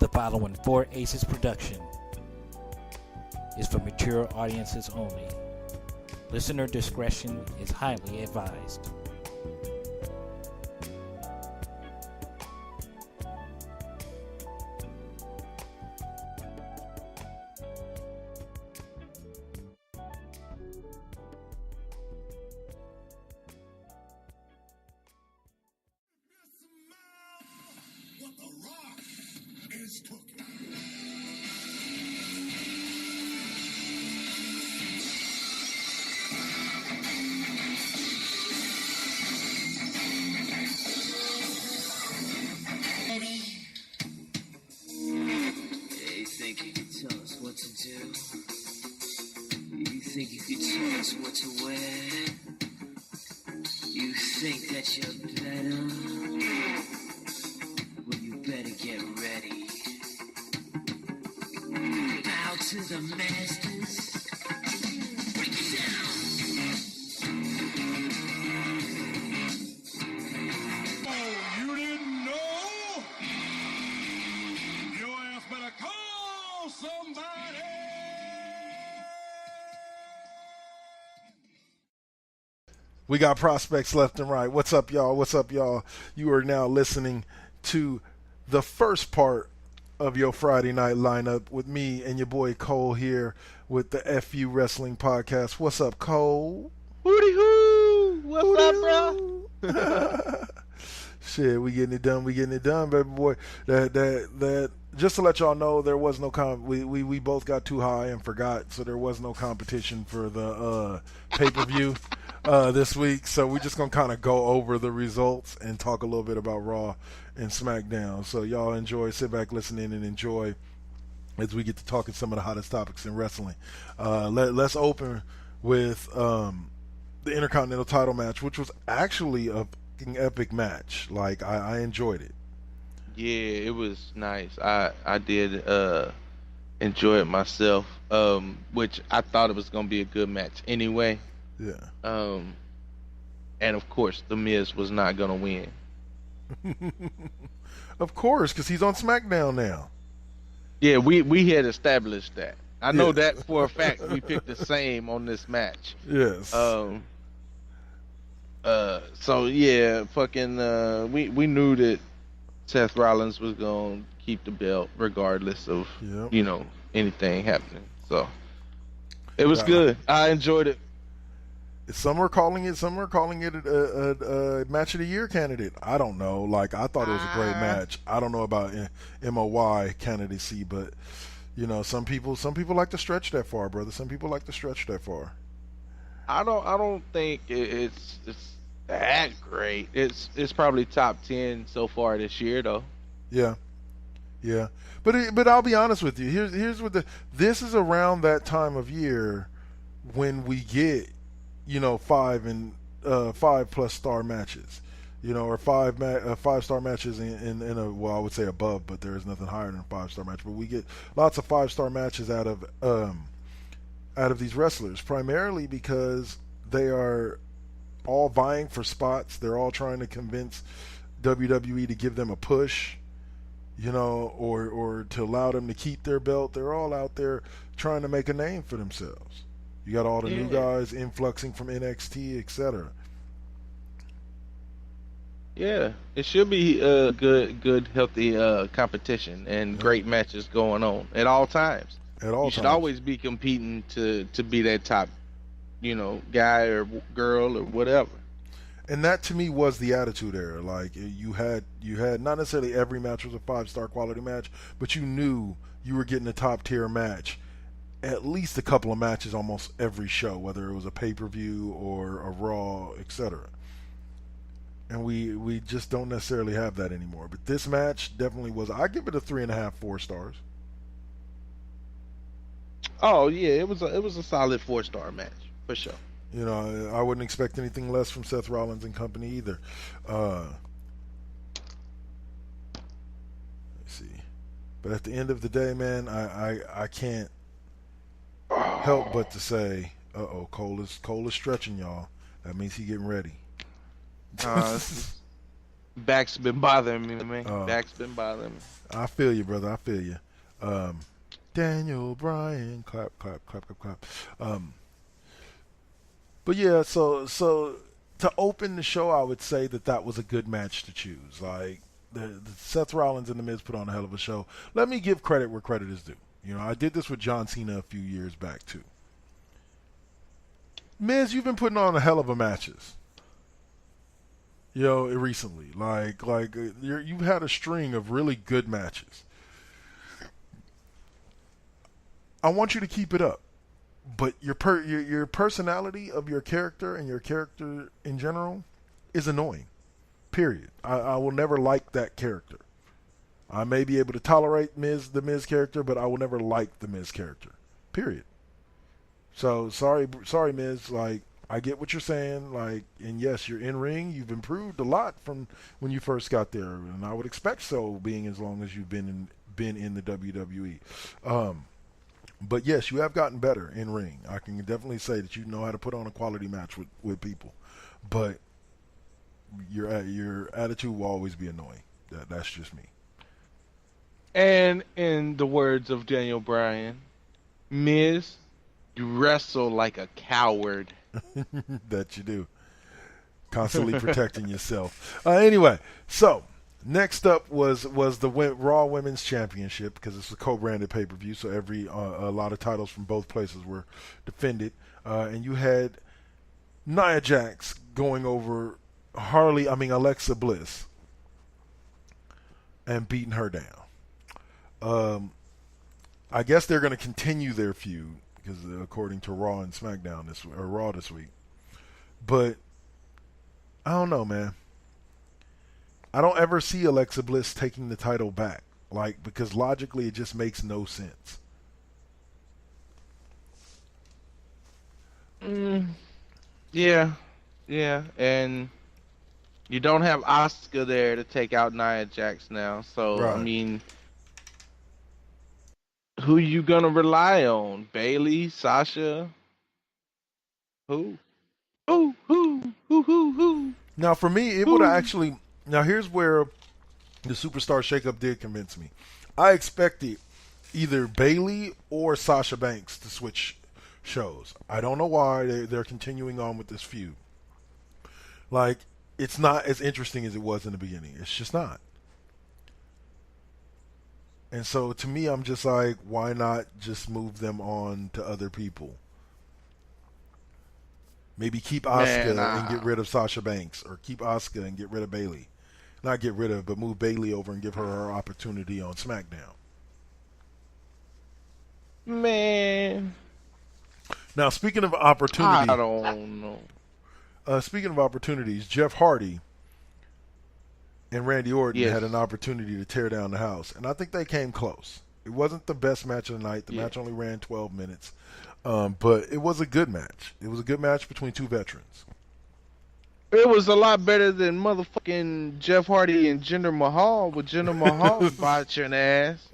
The following Four Aces production is for mature audiences only. Listener discretion is highly advised. What the rock is cooking. Ready? Yeah, you think you can tell us what to do? You think you can tell us what to wear? You think that you're better? Well, you better get ready. Bow to the masters. Break it down. Oh, you didn't know? Your ass better call somebody. We got prospects left and right. What's up, y'all? What's up, y'all? You are now listening to the first part of your Friday night lineup with me and your boy Cole here with the FU Wrestling Podcast. What's up, Cole? Hooty hoo! What's up, bro? Shit, we getting it done, baby boy. That just to let y'all know, there was no we both got too high and forgot, so there was no competition for the pay-per-view this week. So we're just gonna kind of go over the results and talk a little bit about Raw and SmackDown. So y'all enjoy, sit back, listen in, and enjoy as we get to talking some of the hottest topics in wrestling. Let's open with the Intercontinental title match, which was actually a fucking epic match. Like I enjoyed it. Yeah, it was nice. I did enjoy it myself, which I thought it was gonna be a good match anyway. Yeah. And of course, The Miz was not gonna win. Of course, because he's on SmackDown now. Yeah, we had established that. I know Yeah. that for a fact. We picked the same on this match. Yes. So yeah, fucking. We knew that Seth Rollins was gonna keep the belt regardless of Yep. anything happening. So it was good. I enjoyed it. Some are calling it a match of the year candidate. I don't know. Like I thought it was a great match. I don't know about MOY candidacy, but some people like to stretch that far, brother. Some people like to stretch that far. I don't think it's that great. It's probably top 10 so far this year though. Yeah. But I'll be honest with you. Here's what this is around that time of year when we get 5+ star matches, or 5-star matches in a, well, I would say above, but there is nothing higher than a 5-star match. But we get lots of 5-star matches out of these wrestlers, primarily because they are all vying for spots. They're all trying to convince WWE to give them a push, or to allow them to keep their belt. They're all out there trying to make a name for themselves. You got all the new guys influxing from NXT, etc. Yeah, it should be a good, healthy competition and great matches going on at all times. You should always be competing to be that top, guy or girl or whatever. And that to me was the Attitude Era. Like you had not necessarily every match was a 5-star quality match, but you knew you were getting a top tier match. At least a couple of matches almost every show, whether it was a pay-per-view or a Raw, etc. And we just don't necessarily have that anymore. But this match definitely was. I give it a 3.5, 4 stars. Oh yeah, it was a solid 4-star match for sure. I wouldn't expect anything less from Seth Rollins and company either. Let's see. But at the end of the day, man, I can't help but to say, Cole is stretching, y'all. That means he getting ready. Back's been bothering me, man. Back's been bothering me. I feel you, brother. I feel you. Daniel Bryan, clap, clap, clap, clap, clap. But yeah, so to open the show, I would say that was a good match to choose. Like the Seth Rollins and The Miz put on a hell of a show. Let me give credit where credit is due. You know, I did this with John Cena a few years back too. Miz, you've been putting on a hell of a matches. You know, recently, you've had a string of really good matches. I want you to keep it up, but your personality of your character and your character in general is annoying. Period. I will never like that character. I may be able to tolerate the Miz character, but I will never like the Miz character. Period. So sorry, Miz. Like, I get what you're saying. Like, and yes, you're in ring. You've improved a lot from when you first got there, and I would expect so, being as long as you've been in the WWE. But yes, you have gotten better in ring. I can definitely say that you know how to put on a quality match with people. But your attitude will always be annoying. That's just me. And in the words of Daniel Bryan, Miz, you wrestle like a coward. That you do. Constantly protecting yourself. Anyway, so next up was the Raw Women's Championship, because it's a co-branded pay-per-view, so a lot of titles from both places were defended. And you had Nia Jax going over Alexa Bliss and beating her down. I guess they're going to continue their feud, because according to Raw and SmackDown Raw this week. But I don't know, man. I don't ever see Alexa Bliss taking the title back, because logically it just makes no sense. Yeah, and you don't have Asuka there to take out Nia Jax now, so right. I mean, who you gonna rely on? Bayley, Sasha? Who? Now, for me, it would have actually. Now, here's where the Superstar Shakeup did convince me. I expected either Bayley or Sasha Banks to switch shows. I don't know why they're continuing on with this feud. It's not as interesting as it was in the beginning. It's just not. And so, to me, I'm just like, why not just move them on to other people? Maybe keep Asuka and get rid of Sasha Banks, or keep Asuka and get rid of Bayley. Not get rid of, but move Bayley over and give her opportunity on SmackDown. Man. Now, speaking of opportunity, I don't know. Speaking of opportunities, Jeff Hardy and Randy Orton had an opportunity to tear down the house, and I think they came close. It wasn't the best match of the night. The match only ran 12 minutes, but it was a good match. It was a good match between two veterans. It was a lot better than motherfucking Jeff Hardy and Jinder Mahal, with Jinder Mahal botching ass.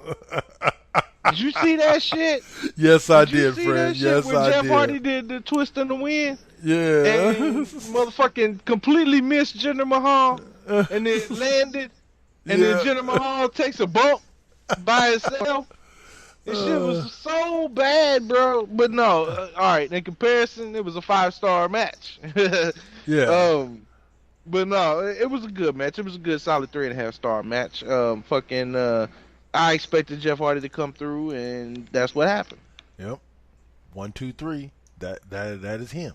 Did you see that shit? Yes, I did, friend. Yes, I did. Jeff Hardy did the twist in the wind. Yeah. And motherfucking completely missed Jinder Mahal, and it landed, and then Jinder Mahal takes a bump by itself. This shit was so bad, bro. But no, all right. In comparison, it was a 5-star match. Yeah. But no, it was a good match. It was a good, solid 3.5-star match. I expected Jeff Hardy to come through, and that's what happened. Yep. 1, 2, 3. That is him.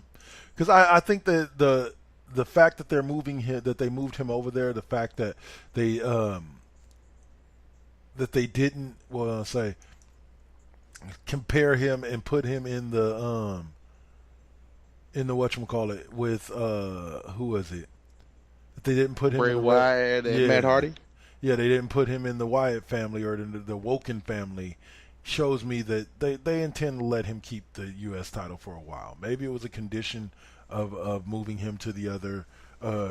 Because I think that the fact that they moved him over there, the fact that they didn't compare him and put him in the whatchamacallit with who was it? They didn't put him Bray in Wyatt and Matt Hardy. Yeah, they didn't put him in the Wyatt family or the Woken family. Shows me that they intend to let him keep the U.S. title for a while. Maybe it was a condition of moving him to the other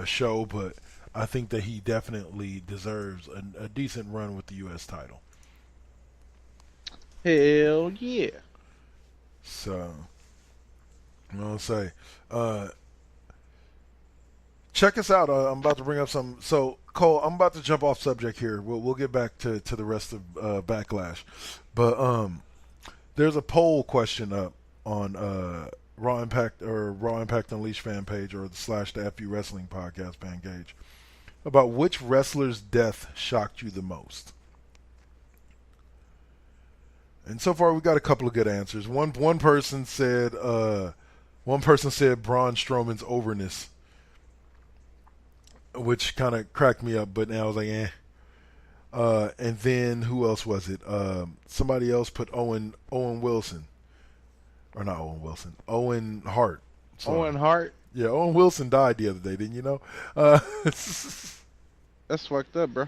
show, but I think that he definitely deserves a decent run with the U.S. title. Hell yeah. So, I'm going to say, check us out. I'm about to bring up some. So Cole, I'm about to jump off subject here. We'll get back to the rest of Backlash, but there's a poll question up on Raw Impact Unleashed fan page or the /FU Wrestling podcast fan page about which wrestler's death shocked you the most. And so far we got a couple of good answers. One person said Braun Strowman's overness, which kind of cracked me up, but now I was like, eh. And then who else was it? Somebody else put Owen Wilson. Or not Owen Wilson. Owen Hart. Sorry. Owen Hart? Yeah, Owen Wilson died the other day, didn't you know? That's fucked up, bro.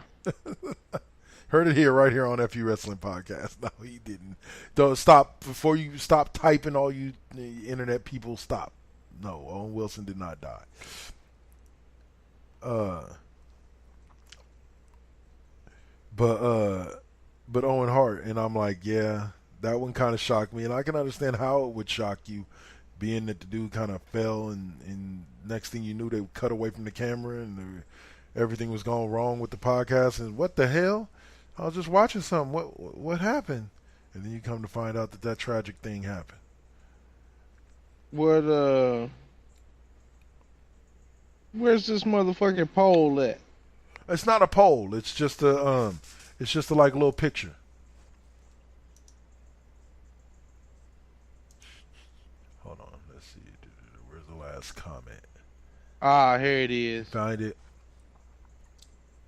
Heard it here, right here on FU Wrestling Podcast. No, he didn't. Don't stop. Before you stop typing, all you internet people, stop. No, Owen Wilson did not die. But Owen Hart, and I'm like, yeah, that one kind of shocked me, and I can understand how it would shock you, being that the dude kind of fell, and next thing you knew, they cut away from the camera, and everything was going wrong with the podcast, and what the hell? I was just watching something. What happened? And then you come to find out that tragic thing happened. Where's this motherfucking poll at? It's not a poll. It's just a like little picture. Hold on. Let's see. Where's the last comment? Ah, here it is. Find it.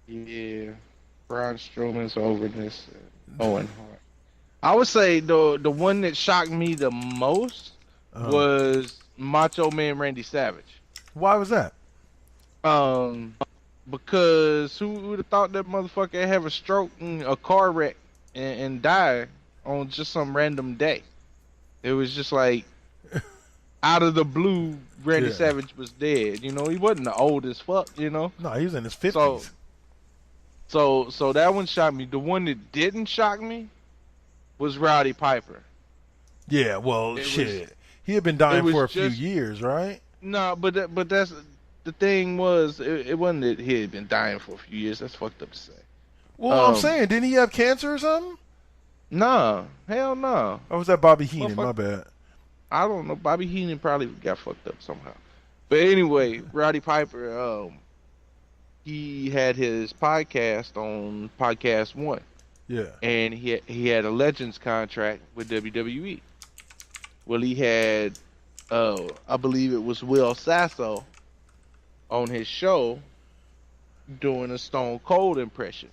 Yeah. Braun Strowman's overness. Owen Hart. I would say the one that shocked me the most was Macho Man Randy Savage. Why was that? Because who would have thought that motherfucker would have a stroke in a car wreck and die on just some random day? It was just like out of the blue, Randy Savage was dead. You know, he wasn't the old as fuck. You know, no, he was in his 50s. So that one shocked me. The one that didn't shock me was Rowdy Piper. Yeah, well, he had been dying for a few years, right? No, but that's the thing was it wasn't that he had been dying for a few years. That's fucked up to say. Well, I'm saying, didn't he have cancer or something? No, hell no. Or was that Bobby Heenan? My bad. I don't know. Bobby Heenan probably got fucked up somehow. But anyway, Rowdy Piper, he had his podcast on Podcast One. Yeah. And he had a Legends contract with WWE. Well, he had, I believe it was Will Sasso on his show doing a Stone Cold impression.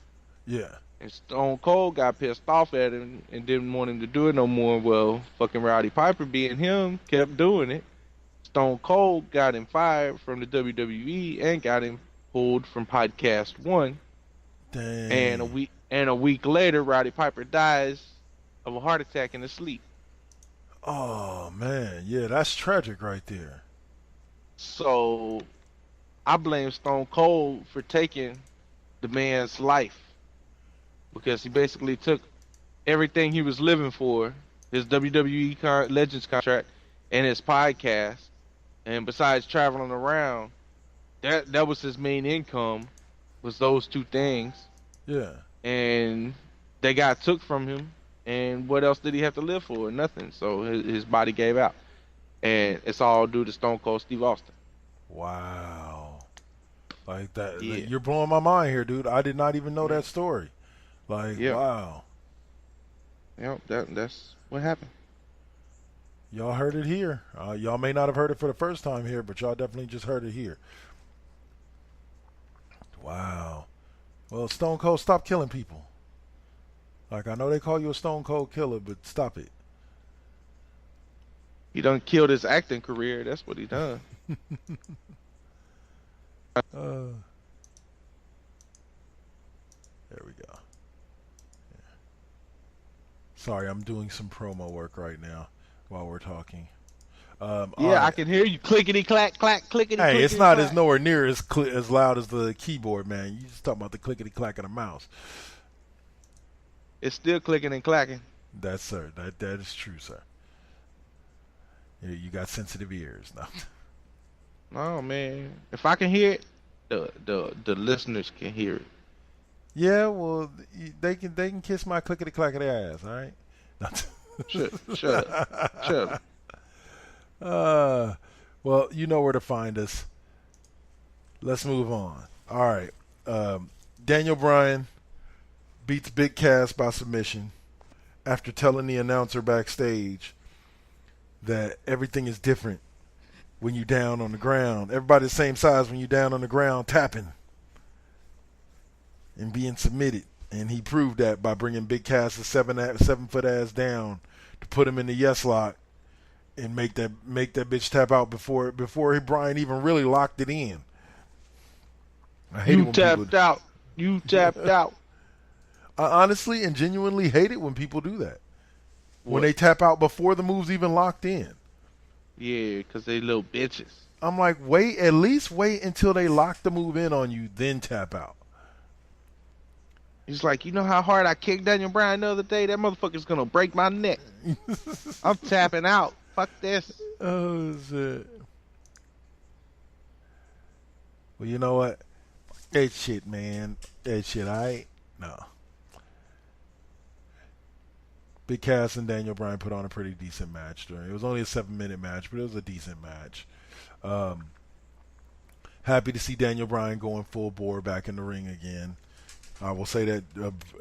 Yeah. And Stone Cold got pissed off at him and didn't want him to do it no more. Well, fucking Rowdy Piper, being him, kept doing it. Stone Cold got him fired from the WWE and got him pulled from Podcast One. Dang. And a week later, Rowdy Piper dies of a heart attack in his sleep. Oh man, yeah, that's tragic right there. So I blame Stone Cold for taking the man's life, because he basically took everything he was living for, his WWE Legends contract and his podcast, and besides traveling around, that was his main income, was those two things. Yeah. And they got took from him, and what else did he have to live for? Nothing. So his body gave out, and it's all due to Stone Cold Steve Austin. Wow. Like that. Yeah. You're blowing my mind here, dude. I did not even know that story. Like, wow. Yep, that's what happened. Y'all heard it here. Y'all may not have heard it for the first time here, but y'all definitely just heard it here. Wow. Well, Stone Cold, stop killing people. Like, I know they call you a Stone Cold killer, but stop it. He done killed his acting career. That's what he done. There we go. Yeah. Sorry, I'm doing some promo work right now while we're talking. I can hear you clickety clack clack clickety. Hey, clickety, it's not clack. as nowhere near as loud as the keyboard, man. You just talking about the clickety clack of the mouse. It's still clicking and clacking. That's sir. That is true, sir. Yeah, you got sensitive ears now. Oh man, if I can hear it, the listeners can hear it. Yeah, well, they can kiss my clickety clackety ass. All right. Shut up. Well, you know where to find us. Let's move on. All right. Daniel Bryan beats Big Cass by submission after telling the announcer backstage that everything is different when you down on the ground. Everybody's the same size when you down on the ground tapping and being submitted. And he proved that by bringing Big Cass' 7-foot ass down to put him in the yes lock and make that bitch tap out before Bryan even really locked it in. I hate You tapped out. You tapped out. I honestly and genuinely hate it when people do that. What? When they tap out before the move's even locked in. Yeah, because they little bitches. I'm like, at least wait until they lock the move in on you, then tap out. He's like, you know how hard I kicked Daniel Bryan the other day? That motherfucker's going to break my neck. I'm tapping out. Fuck this. Oh, shit. Well, you know what? That shit, man. That shit, no. Big Cass and Daniel Bryan put on a pretty decent match. It was only a 7-minute match, but it was a decent match. Happy to see Daniel Bryan going full bore back in the ring again. I will say that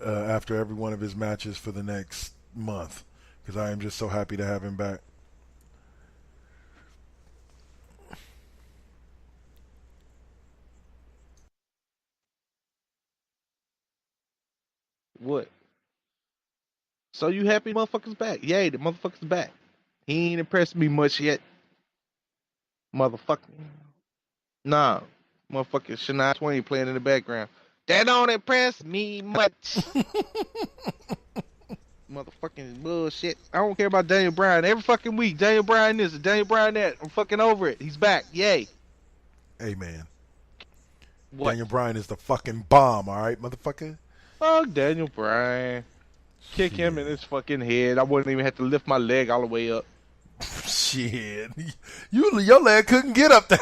after every one of his matches for the next month, because I am just so happy to have him back. What? So you happy the motherfucker's back? Yay, the motherfucker's back. He ain't impressed me much yet. Motherfucker. Nah. Motherfucker Shania Twain playing in the background. That don't impress me much. Motherfucking bullshit. I don't care about Daniel Bryan. Every fucking week, Daniel Bryan this, Daniel Bryan that. I'm fucking over it. He's back. Yay. Hey, man. What? Daniel Bryan is the fucking bomb, all right, motherfucker? Fuck Daniel Bryan. Kick him in his fucking head. I wouldn't even have to lift my leg all the way up. Shit. Your leg couldn't get up there.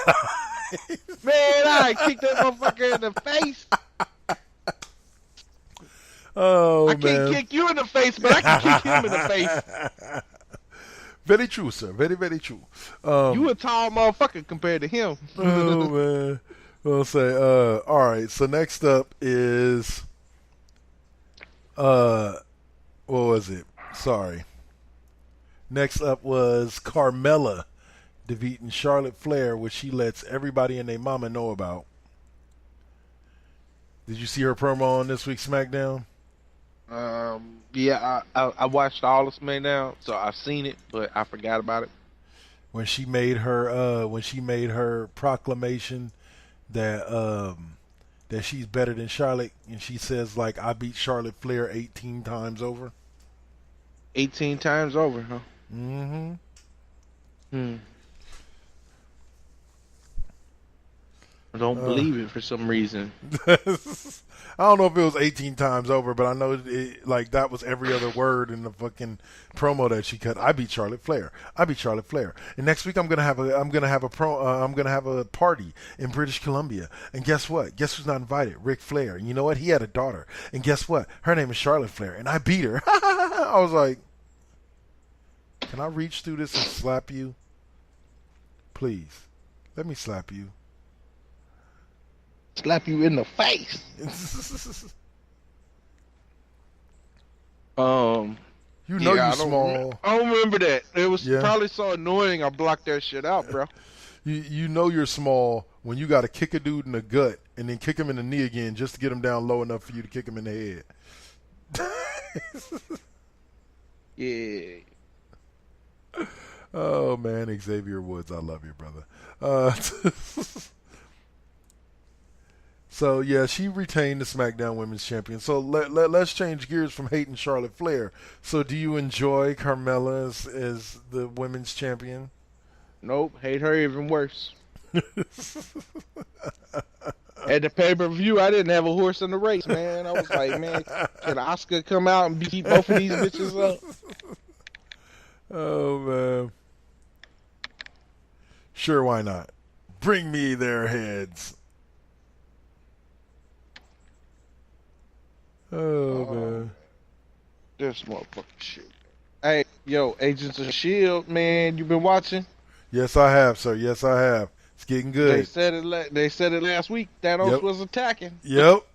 Man, I kicked that motherfucker in the face. Oh, I man. can't kick you in the face, but I can kick him in the face. Very true, sir. Very, very true. You a tall motherfucker compared to him. Oh, man. We'll say, all right, so next up is, what was it? Sorry. Next up was Carmella defeating Charlotte Flair, which she lets everybody and their mama know about. Did you see her promo on this week's SmackDown? Yeah, I watched all of SmackDown, so I've seen it, but I forgot about it. When she made her proclamation that that she's better than Charlotte, and she says, like, I beat Charlotte Flair 18 times over. 18 times over, huh? Mm-hmm. I don't believe it for some reason. I don't know if it was 18 times over, but I know like that was every other word in the fucking promo that she cut. I beat Charlotte Flair. I beat Charlotte Flair. And next week I'm gonna have a party in British Columbia. And guess what? Guess who's not invited? Ric Flair. And you know what? He had a daughter. And guess what? Her name is Charlotte Flair. And I beat her. I was like, can I reach through this and slap you? Please, let me slap you. Slap you in the face. You know you're small. I don't remember that. It was probably so annoying I blocked that shit out, bro. You know you're small when you got to kick a dude in the gut and then kick him in the knee again just to get him down low enough for you to kick him in the head. Yeah. Oh, man, Xavier Woods, I love you, brother. So, yeah, she retained the SmackDown Women's Champion. So let's change gears from hating Charlotte Flair. So do you enjoy Carmella as the Women's Champion? Nope, hate her even worse. At the pay-per-view, I didn't have a horse in the race, man. I was like, man, can Asuka come out and beat both of these bitches up? Oh, man. Sure, why not? Bring me their heads. Oh man. This motherfucker shit. Hey, yo, Agents of Shield, man, you been watching? Yes, I have, sir. Yes, I have. It's getting good. They said it last week. Thanos Yep. was attacking. Yep.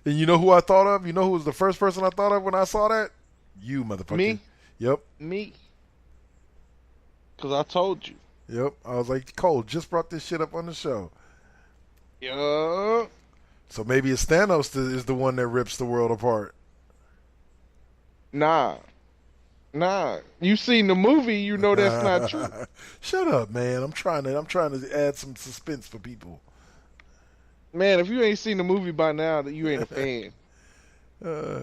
And you know who I thought of? You know who was the first person I thought of when I saw that? You, motherfucker. Me? Yep. Me. Cause I told you. Yep. I was like, Cole just brought this shit up on the show. Yeah. So maybe it's Thanos is the one that rips the world apart. Nah. You seen the movie, you know that's not true. Shut up, man. I'm trying to add some suspense for people. Man, if you ain't seen the movie by now, that you ain't a fan.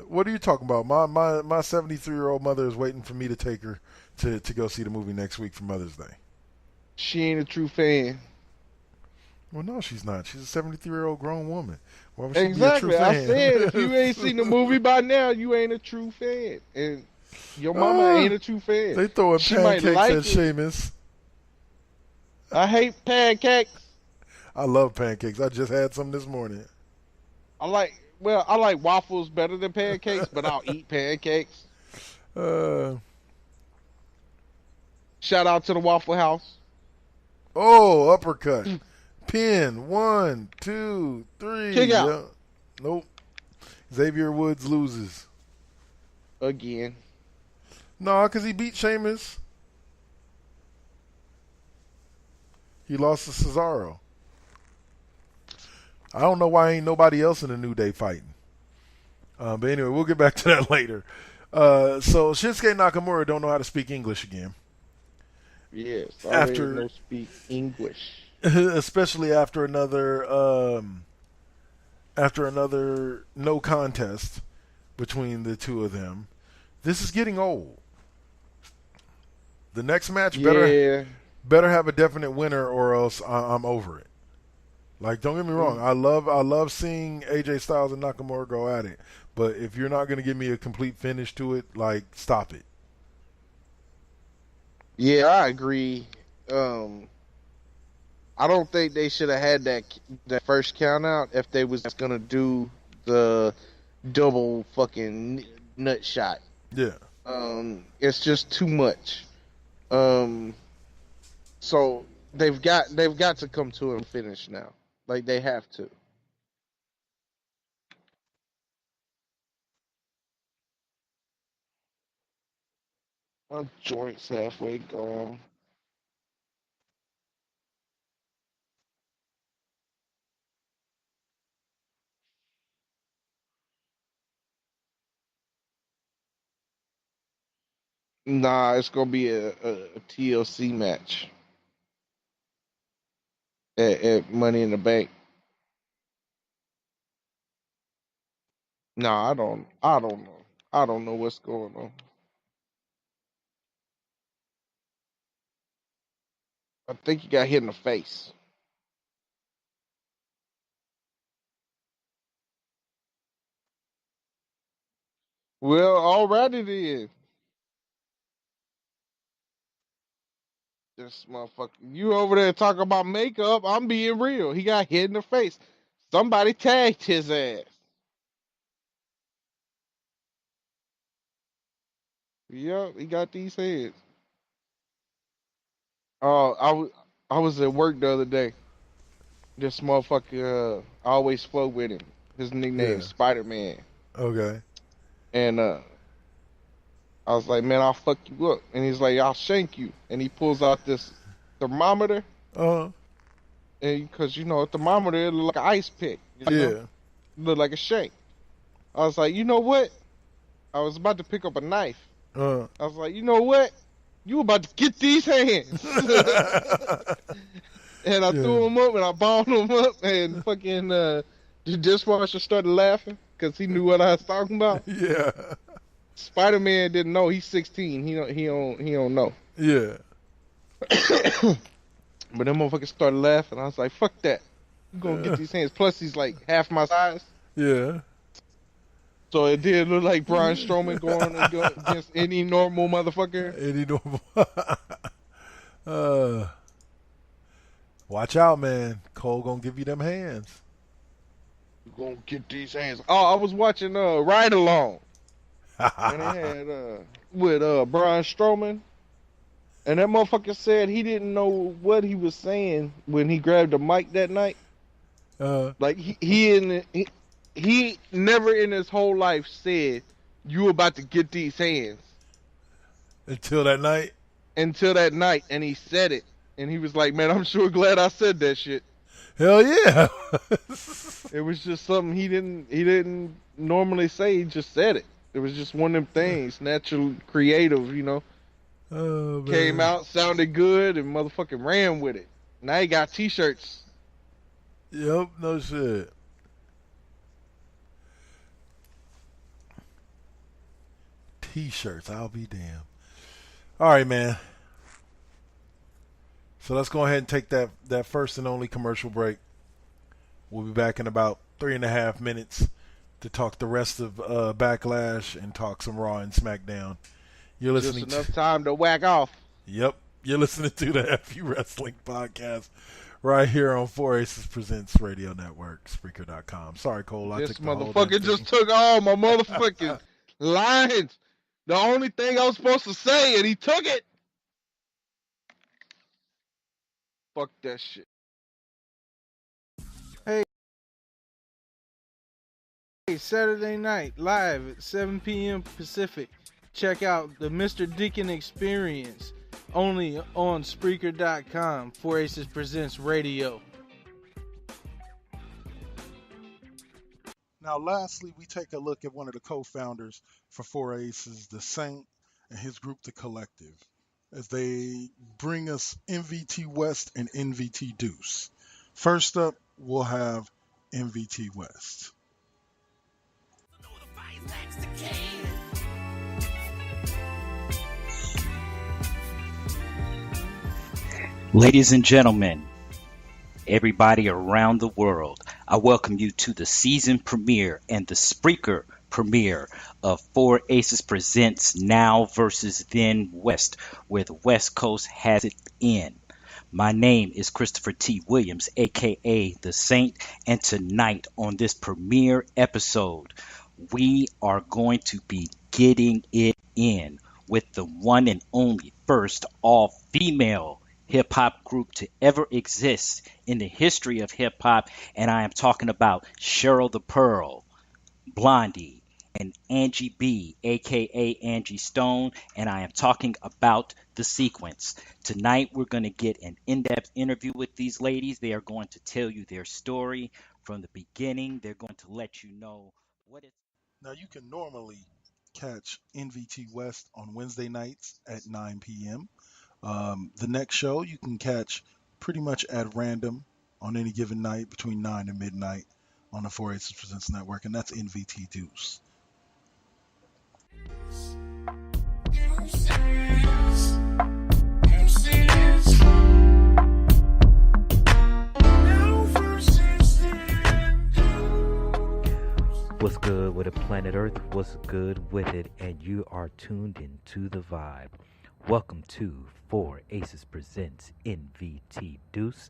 What are you talking about? My 73-year-old mother is waiting for me to take her to go see the movie next week for Mother's Day. She ain't a true fan. Well, no, she's not. She's a 73-year-old grown woman. Why would she Exactly. be a true I fan? said if you ain't seen the movie by now, you ain't a true fan. And your mama ain't a true fan. They throwing She might pancakes like at it. Seamus. I hate pancakes. I love pancakes. I just had some this morning. I like waffles better than pancakes, but I'll eat pancakes. Shout out to the Waffle House. Oh, uppercut. Pin. 1, 2, 3. Kick out. Yeah. Nope. Xavier Woods loses. Again. No, because he beat Sheamus. He lost to Cesaro. I don't know why ain't nobody else in the New Day fighting. But anyway, we'll get back to that later. So Shinsuke Nakamura don't know how to speak English again. Yes. After no speak English. Especially after another no contest between the two of them. This is getting old. The next match better have a definite winner, or else I'm over it. Like, don't get me wrong, I love seeing AJ Styles and Nakamura go at it, but if you're not going to give me a complete finish to it, like, stop it. Yeah, I agree. I don't think they should have had that first count out if they was gonna do the double fucking nut shot. Yeah. It's just too much. So they've got to come to a finish now. Like, they have to. My joint's halfway gone. Nah, it's gonna be a TLC match at Money in the Bank. Nah, I don't know. I don't know what's going on. I think he got hit in the face. Well, alrighty then. This motherfucker. You over there talking about makeup. I'm being real. He got hit in the face. Somebody tagged his ass. Yep, he got these heads. I was at work the other day. This motherfucker, I always flow with him. His nickname is Spider-Man. Okay. And I was like, man, I'll fuck you up. And he's like, I'll shank you. And he pulls out this thermometer. Uh-huh. And because, a thermometer, it look like an ice pick. You know? Yeah. Look like a shank. I was like, you know what? I was about to pick up a knife. I was like, you know what? You about to get these hands. And I threw him up and I bound him up, and fucking the dishwasher started laughing because he knew what I was talking about. Yeah. Spider-Man didn't know. He's 16. He don't know. Yeah. But that motherfucker started laughing. I was like, fuck that. You gonna get these hands. Plus, he's like half my size. Yeah. So it did look like Braun Strowman going against any normal motherfucker. Any normal. Watch out, man. Cole gonna give you them hands. We're gonna get these hands. Oh, I was watching Ride Along. And they had with Braun Strowman. And that motherfucker said he didn't know what he was saying when he grabbed the mic that night. Like he never in his whole life said, "You about to get these hands." Until that night. Until that night, and he said it, and he was like, "Man, I'm sure glad I said that shit." Hell yeah! It was just something he didn't normally say. He just said it. It was just one of them things, natural, creative, you know. Oh, Came out, sounded good, and motherfucking ran with it. Now he got T-shirts. Yep, no shit. T-shirts, I'll be damned. All right, man. So let's go ahead and take that first and only commercial break. We'll be back in about 3.5 minutes to talk the rest of Backlash and talk some Raw and SmackDown. You're listening just enough time to whack off. Yep. You're listening to the FU Wrestling Podcast right here on 4Aces Presents Radio Network, Spreaker.com. Sorry, Cole. This motherfucker just took all my motherfucking lines. The only thing I was supposed to say, and he took it. Fuck that shit. Hey, Saturday night, live at 7 p.m. Pacific. Check out the Mr. Deacon Experience, only on Spreaker.com. 4Aces Presents Radio. Now, lastly, we take a look at one of the co-founders for 4Aces, the Saint, and his group, The Collective, as they bring us MVT West and MVT Deuce. First up, we'll have MVT West. Ladies and gentlemen, everybody around the world, I welcome you to the season premiere and the Spreaker premiere of 4Aces Presents Now versus Then West, where the West Coast has it in. My name is Christopher T. Williams, aka The Saint, and tonight on this premiere episode, we are going to be getting it in with the one and only first all-female hip-hop group to ever exist in the history of hip-hop, and I am talking about Cheryl the Pearl, Blondie, and Angie B, aka Angie Stone, and I am talking about The Sequence. Tonight we're going to get an in-depth interview with these ladies. They are going to tell you their story from the beginning. They're going to let you know what it's... Now, you can normally catch NVT West on Wednesday nights at 9 p.m. The next show you can catch pretty much at random on any given night between 9 and midnight on the 4Aces Presents Network, and that's NVT Deuce. What's good with the planet Earth? What's good with it? And you are tuned into the vibe. Welcome to 4Aces Presents NVT Deuce.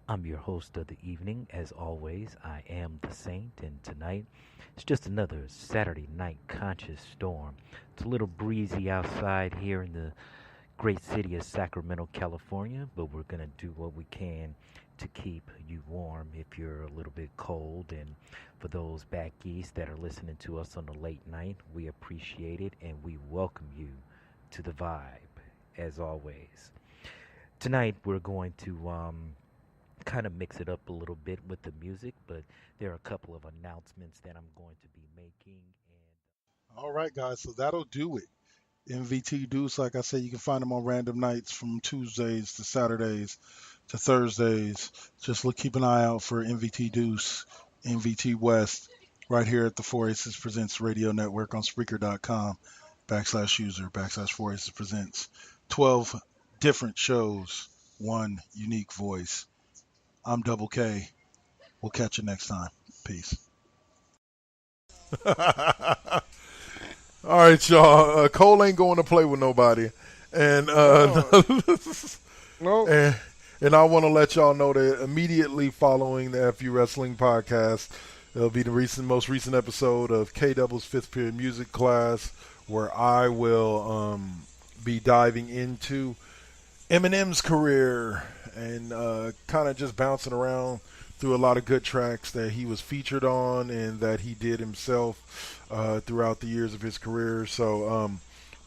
I'm your host of the evening. As always, I am the Saint, and tonight it's just another Saturday night conscious storm. It's a little breezy outside here in the great city of Sacramento, California, but we're going to do what we can to keep you warm if you're a little bit cold. And for those back east that are listening to us on the late night, we appreciate it and we welcome you to the vibe, as always. Tonight we're going to kind of mix it up a little bit with the music, but there are a couple of announcements that I'm going to be making. All right, guys, so that'll do it. MVT Deuce, like I said, you can find them on random nights from Tuesdays to Saturdays to Thursdays. Just keep an eye out for MVT Deuce, MVT West, right here at the 4Aces Presents Radio Network on Spreaker.com /user/4Aces Presents. 12 different shows, one unique voice. I'm Double K. We'll catch you next time. Peace. All right, y'all. Cole ain't going to play with nobody, and No. and I want to let y'all know that immediately following the FU Wrestling Podcast, It'll be the most recent episode of K Double's fifth period music class, where I will be diving into Eminem's career and kind of just bouncing around through a lot of good tracks that he was featured on and that he did himself throughout the years of his career. So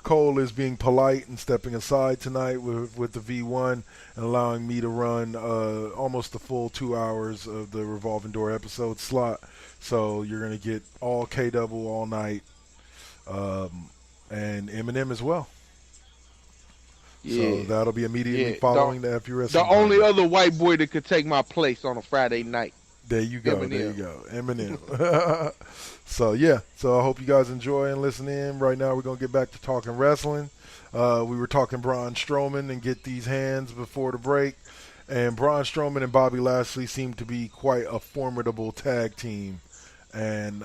Cole is being polite and stepping aside tonight with the V1 and allowing me to run almost the full 2 hours of the Revolving Door episode slot. So you're going to get all K-Double all night and Eminem as well. Yeah. So that'll be immediately following the FUWP. The only other white boy that could take my place on a Friday night. There you go. Eminem. There you go. Eminem. So, yeah. So I hope you guys enjoy and listen in. Right now we're going to get back to talking wrestling. We were talking Braun Strowman and get these hands before the break. And Braun Strowman and Bobby Lashley seem to be quite a formidable tag team. And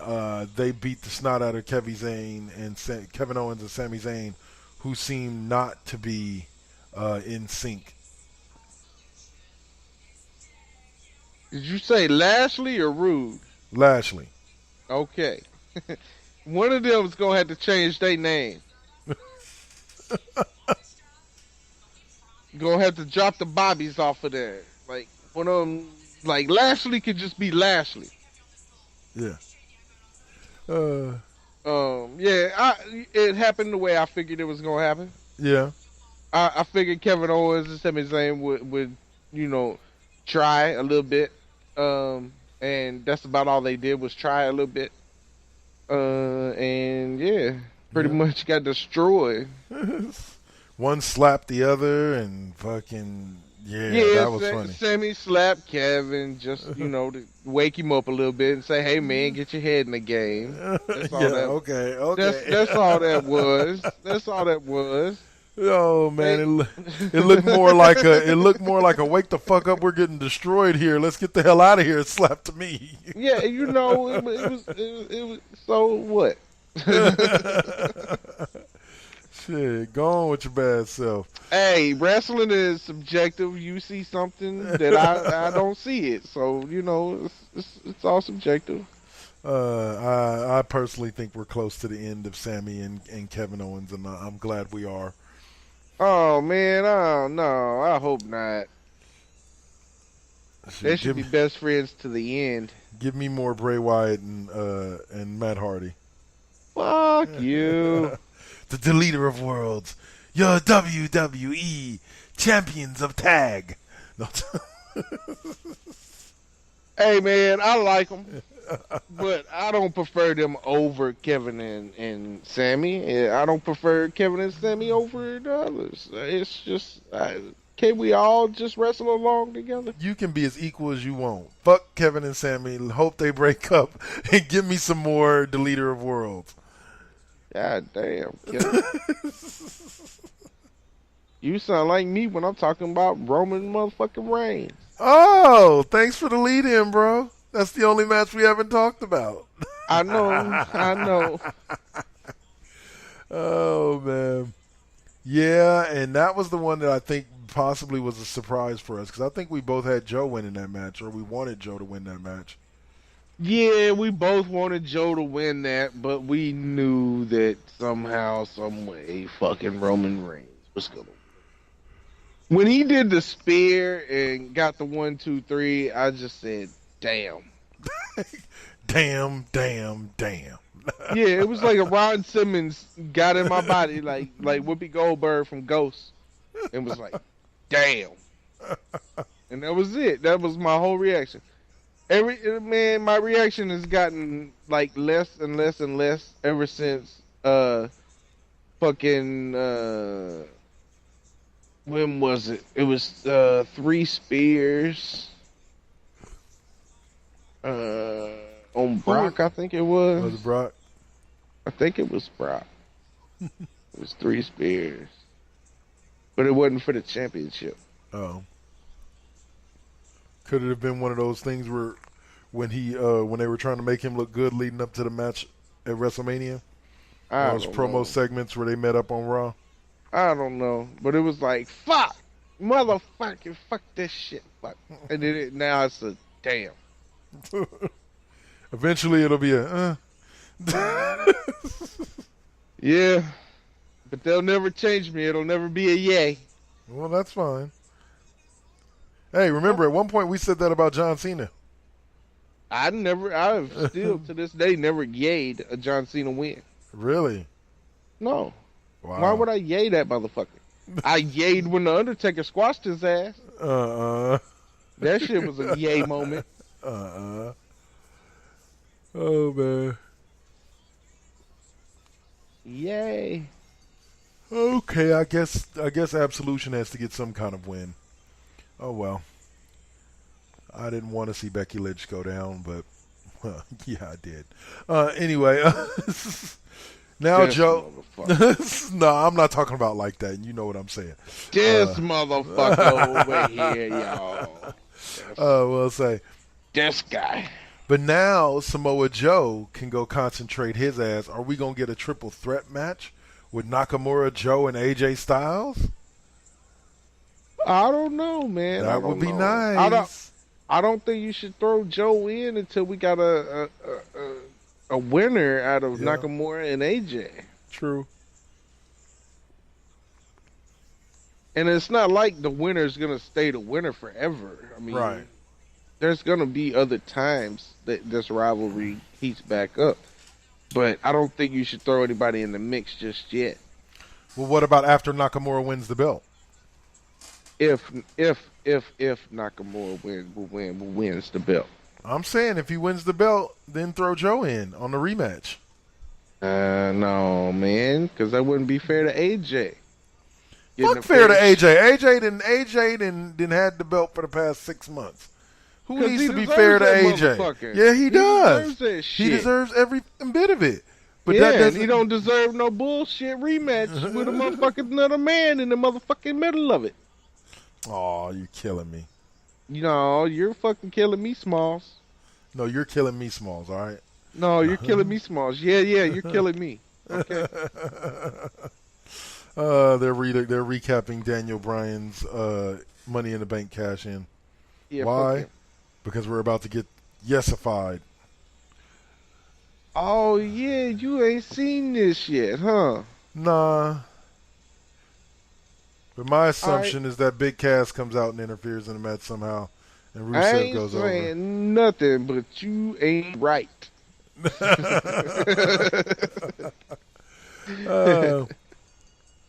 they beat the snot out of Kevin Owens and Sami Zayn, who seem not to be in sync. Did you say Lashley or Rude? Lashley. Okay. One of them is going to have to change their name. Going to have to drop the Bobbies off of there. Like, one of them, like, Lashley could just be Lashley. Yeah. It happened the way I figured it was going to happen. Yeah. I figured Kevin Owens and Sami Zayn would, try a little bit. And that's about all they did was try a little bit. Pretty much got destroyed. One slapped the other and fucking, that was funny. Sammy slapped Kevin just, to wake him up a little bit and say, hey, man, get your head in the game. That's all okay. That's all that was. That's all that was. Oh man, it looked more like a wake the fuck up, we're getting destroyed here. Let's get the hell out of here. It slapped to me. Yeah, it was so what? Shit, go on with your bad self. Hey, wrestling is subjective. You see something that I don't see it, so it's all subjective. I personally think we're close to the end of Sammy and Kevin Owens, and I'm glad we are. Oh man, oh no, I hope not. They should be best friends to the end. Give me more Bray Wyatt and Matt Hardy. Fuck you. The deleter of worlds. You're WWE champions of tag. No. Hey man, I like them. But I don't prefer them over Kevin and Sammy. I don't prefer Kevin and Sammy over the others. It's just, can we all just wrestle along together? You can be as equal as you want. Fuck Kevin and Sammy. Hope they break up and give me some more Deleter of Worlds. God damn, Kevin. You sound like me when I'm talking about Roman motherfucking Reigns. Oh, thanks for the lead-in, bro. That's the only match we haven't talked about. I know. Oh, man. Yeah, and that was the one that I think possibly was a surprise for us, because I think we both had Joe winning that match, or we wanted Joe to win that match. Yeah, we both wanted Joe to win that, but we knew that somehow, some way, fucking Roman Reigns was going to win. When he did the spear and got the 1, 2, 3, I just said, damn. damn. Yeah, it was like a Ron Simmons got in my body, like Whoopi Goldberg from Ghost, and was like, damn. And that was it. That was my whole reaction. My reaction has gotten like less and less and less ever since when was it? It was 3 spears. On Brock, I think it was. Was it Brock? I think it was Brock. It was 3 spears. But it wasn't for the championship. Oh. Could it have been one of those things where when they were trying to make him look good leading up to the match at WrestleMania? Those promo segments where they met up on Raw? I don't know. But it was like, fuck! Motherfucking fuck this shit. Fuck. And then now it's a damn. Eventually, it'll be a. Yeah, but they'll never change me. It'll never be a yay. Well, that's fine. Hey, remember at one point we said that about John Cena. I've still to this day never yayed a John Cena win. Really? No. Wow. Why would I yay that motherfucker? I yayed when the Undertaker squashed his ass. That shit was a yay moment. Oh man. Yay. Okay, I guess Absolution has to get some kind of win. Oh well. I didn't want to see Becky Lynch go down, but yeah, I did. Anyway, now Joe. No, I'm not talking about like that. You know what I'm saying. This motherfucker over here, y'all. We'll say This guy. But now Samoa Joe can go concentrate his ass. Are we gonna get a triple threat match with Nakamura, Joe, and AJ Styles? I don't know, man. That would be nice. I don't think you should throw Joe in until we got a winner out of Nakamura and AJ. True. And it's not like the winner's gonna stay the winner forever. I mean, right. There's gonna be other times that this rivalry heats back up, but I don't think you should throw anybody in the mix just yet. Well, what about after Nakamura wins the belt? If Nakamura wins the belt, I'm saying if he wins the belt, then throw Joe in on the rematch. No, man, because that wouldn't be fair to AJ. Fuck fair to AJ. AJ didn't had the belt for the past 6 months. Who needs to be fair to AJ? Yeah, he does. Deserves that shit. He deserves every bit of it. But yeah, that doesn't... he don't deserve no bullshit rematch with a motherfucking another man in the motherfucking middle of it. Oh, you're killing me. You know, you're fucking killing me, Smalls. No, you're killing me, Smalls, all right? No, you're killing me, Smalls. Yeah, you're killing me. Okay. They're recapping Daniel Bryan's Money in the Bank cash in. Yeah, why? Because we're about to get yesified. Oh yeah, you ain't seen this yet, huh? Nah. But my assumption is that Big Cass comes out and interferes in the match somehow, and Rusev goes over. I ain't saying nothing, but you ain't right.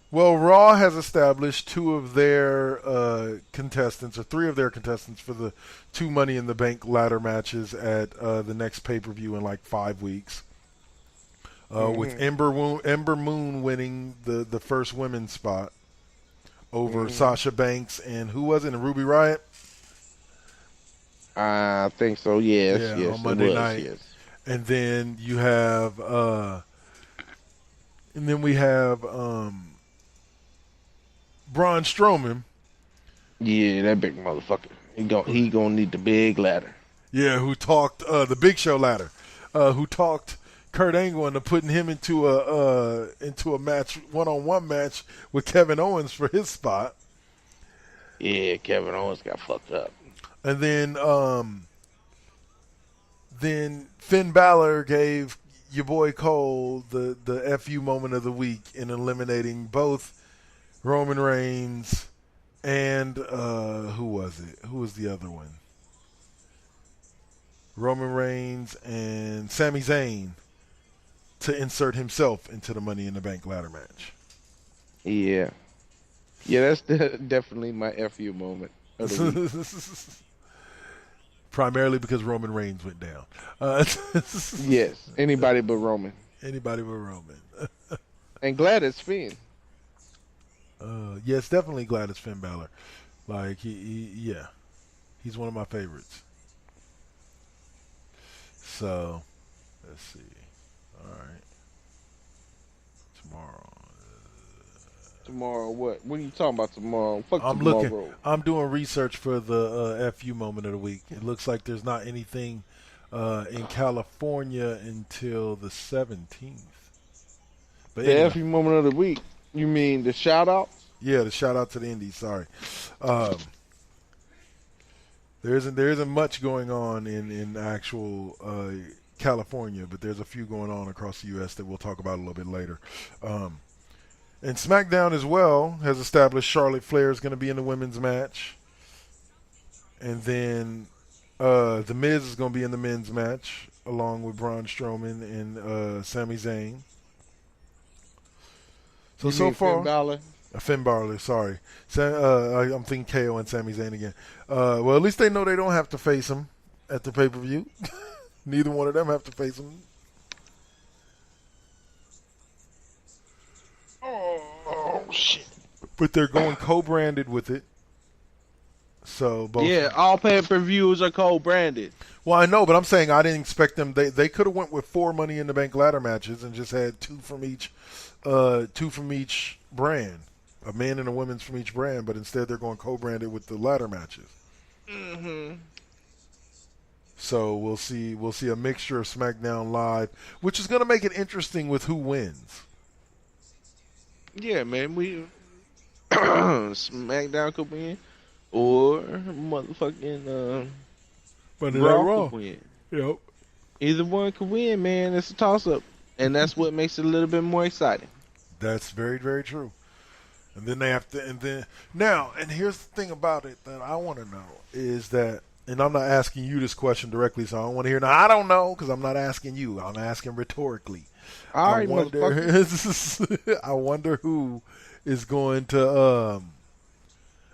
Well, Raw has established 2 of their contestants, or 3 of their contestants, for the 2 Money in the Bank ladder matches at the next pay-per-view in like 5 weeks. With Ember Moon winning the first women's spot over Sasha Banks and who was it? And Ruby Riott? I think so. Yes. On Monday night. Yes. And then you have, we have Braun Strowman. Yeah, that big motherfucker. He gonna need the big ladder. Yeah, who talked the Big Show ladder? Who talked Kurt Angle into putting him into a match, one-on-one match with Kevin Owens for his spot. Yeah, Kevin Owens got fucked up. And then Finn Balor gave your boy Cole the FU moment of the week in eliminating both Roman Reigns and who was it? Who was the other one? Roman Reigns and Sami Zayn to insert himself into the Money in the Bank ladder match. Yeah. Yeah, that's definitely my FU moment of the week. Primarily because Roman Reigns went down. Yes, anybody but Roman. Anybody but Roman. And glad it's Finn. Yes, definitely glad it's Finn Balor. Like, he's one of my favorites. So, let's see. All right. Tomorrow what? What are you talking about tomorrow? Fuck I'm tomorrow. looking. I'm doing research for the FU moment of the week. It looks like there's not anything in California until the 17th. But the anyway. FU moment of the week. You mean the shout out? Yeah, the shout out to the Indies. Sorry. There isn't much going on in actual California, but there's a few going on across the U.S. that we'll talk about a little bit later. And SmackDown as well has established Charlotte Flair is going to be in the women's match. And then The Miz is going to be in the men's match along with Braun Strowman and Sami Zayn. So far, Finn Balor? Finn Balor, sorry. I'm thinking KO and Sami Zayn again. Well, at least they know they don't have to face him at the pay-per-view. Neither one of them have to face him. Oh, shit. But they're going co-branded with it. So both. Yeah, all pay-per-views are co-branded. Well, I know, but I'm saying I didn't expect them. They could have went with 4 Money in the Bank ladder matches and just had 2 from each brand, a man and a women's from each brand. But instead, they're going co-branded with the ladder matches. Mm-hmm. So we'll see a mixture of SmackDown Live, which is going to make it interesting with who wins. Yeah, man, we SmackDown could win, or motherfucking Raw could win. Yep. Either one could win, man. It's a toss-up, and that's what makes it a little bit more exciting. That's very, very true. And then they have to, and here's the thing about it that I want to know is that, and I'm not asking you this question directly, so I don't want to hear. Now, I don't know because I'm not asking you. I'm asking rhetorically. I wonder who is going to,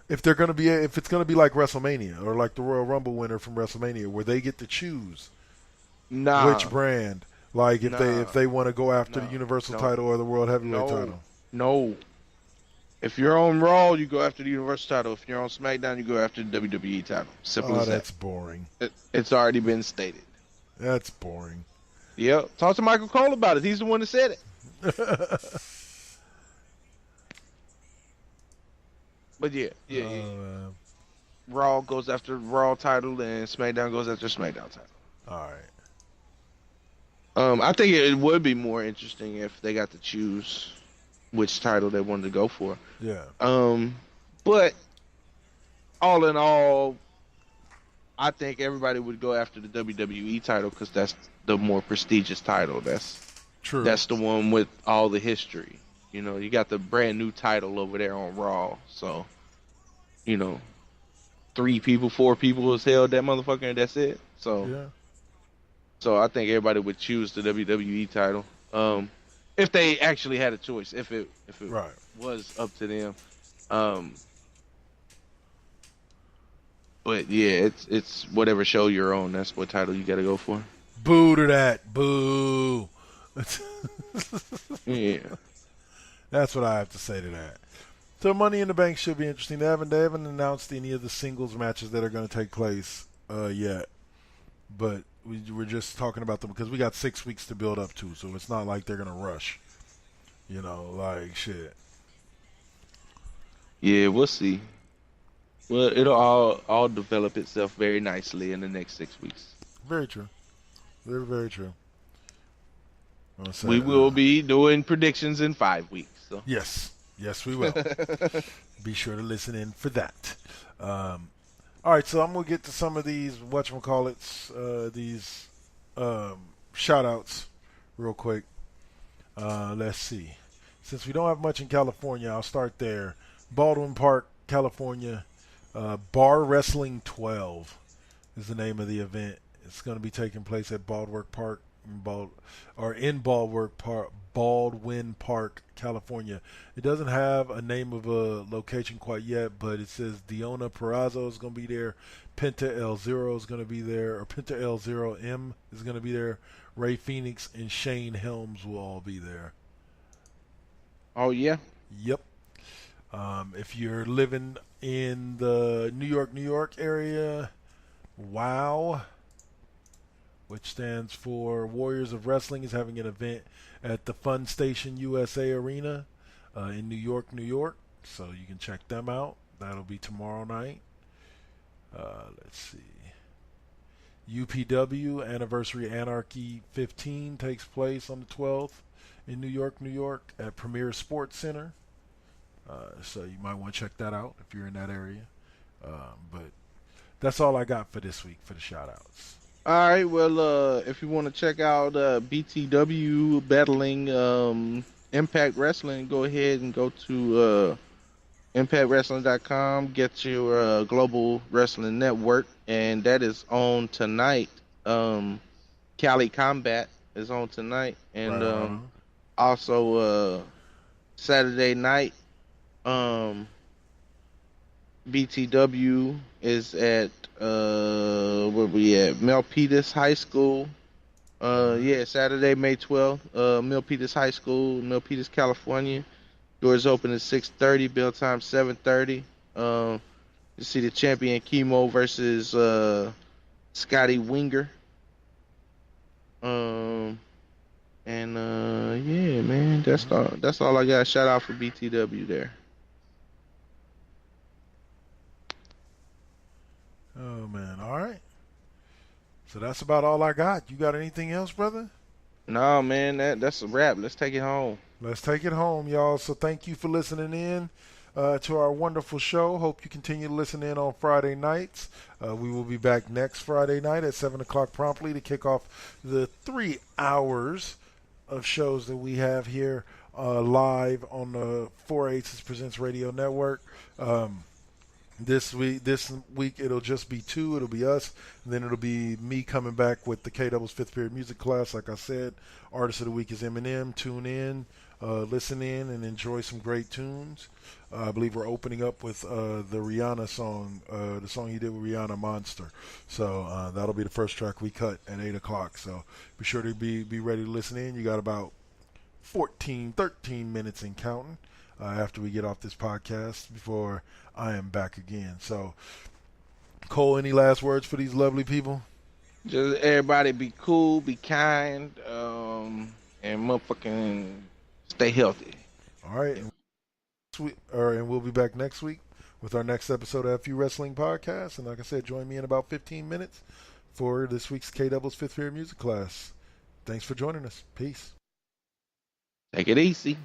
if it's going to be like WrestleMania or like the Royal Rumble winner from WrestleMania, where they get to choose which brand. Like if they want to go after the Universal title or the World Heavyweight title. No. If you're on Raw, you go after the Universal title. If you're on SmackDown, you go after the WWE title. Simple as that. That's boring. It's already been stated. That's boring. Yep. Talk to Michael Cole about it. He's the one that said it. But yeah. Raw goes after Raw title, and SmackDown goes after SmackDown title. All right. I think it would be more interesting if they got to choose which title they wanted to go for. Yeah. But all in all, I think everybody would go after the WWE title because that's the more prestigious title. That's true. That's the one with all the history. You know, you got the brand new title over there on Raw. So, 3 people, 4 people has held that motherfucker, and that's it. So, yeah. So I think everybody would choose the WWE title. If they actually had a choice, if it was up to them. But yeah, it's whatever show you're on, that's what title you got to go for. Boo to that. Boo. Yeah. That's what I have to say to that. So Money in the Bank should be interesting. They haven't announced any of the singles matches that are going to take place yet. But we're just talking about them because we got 6 weeks to build up to, so it's not like they're going to rush. Like shit. Yeah, we'll see. Well, it'll all develop itself very nicely in the next 6 weeks. Very true. Very, very true. We will be doing predictions in 5 weeks. So. Yes, we will. Be sure to listen in for that. All right, so I'm going to get to some of these, these shout-outs real quick. Let's see. Since we don't have much in California, I'll start there. Baldwin Park, California. Bar Wrestling 12 is the name of the event. It's going to be taking place at Baldwin Park, Baldwin Park, California. It doesn't have a name of a location quite yet, but it says Diona Perazzo is going to be there. Penta El Zero is going to be there, or Penta El Zero M is going to be there. Ray Phoenix and Shane Helms will all be there. Oh, yeah? Yep. If you're living in the New York area, WOW, which stands for Warriors of Wrestling, is having an event at the Fun Station USA Arena in New York. So you can check them out. That'll be tomorrow night. Let's see. UPW Anniversary Anarchy 15 takes place on the 12th in New York at Premier Sports Center. So you might want to check that out if you're in that area. But that's all I got for this week for the shout-outs. All right. Well, if you want to check out BTW battling Impact Wrestling, go ahead and go to ImpactWrestling.com. Get your Global Wrestling Network, and that is on tonight. Cali Combat is on tonight, and Right on. also Saturday night. BTW is at where we at? Milpitas High School. Yeah, Saturday, May 12th. Milpitas High School, Milpitas, California. Doors open at 6:30. Bill time 7:30. You see the champion Chemo versus Scotty Winger. And yeah, man, that's all. That's all I got. Shout out for BTW there. Oh man, all right. So that's about all I got. You got anything else, brother? No, man, that's a wrap. Let's take it home. Let's take it home, y'all. So thank you for listening in to our wonderful show. Hope you continue to listen in on Friday nights. We will be back next Friday night at 7 o'clock promptly to kick off the 3 hours of shows that we have here live on the 4 Aces Presents Radio Network. This week it'll just be 2. It'll be us, and then it'll be me coming back with the K-Double's 5th period music class. Like I said, artist of the week is Eminem. Tune in, listen in, and enjoy some great tunes. I believe we're opening up with the Rihanna song, the song he did with Rihanna, Monster. So that'll be the first track we cut at 8 o'clock. So be sure to be ready to listen in. You got about 13 minutes and counting after we get off this podcast before I am back again. So, Cole, any last words for these lovely people? Just everybody be cool, be kind, and motherfucking stay healthy. All right. And we'll be back next week with our next episode of FU Wrestling Podcast. And like I said, join me in about 15 minutes for this week's K-Double's 5th period music class. Thanks for joining us. Peace. Take it easy.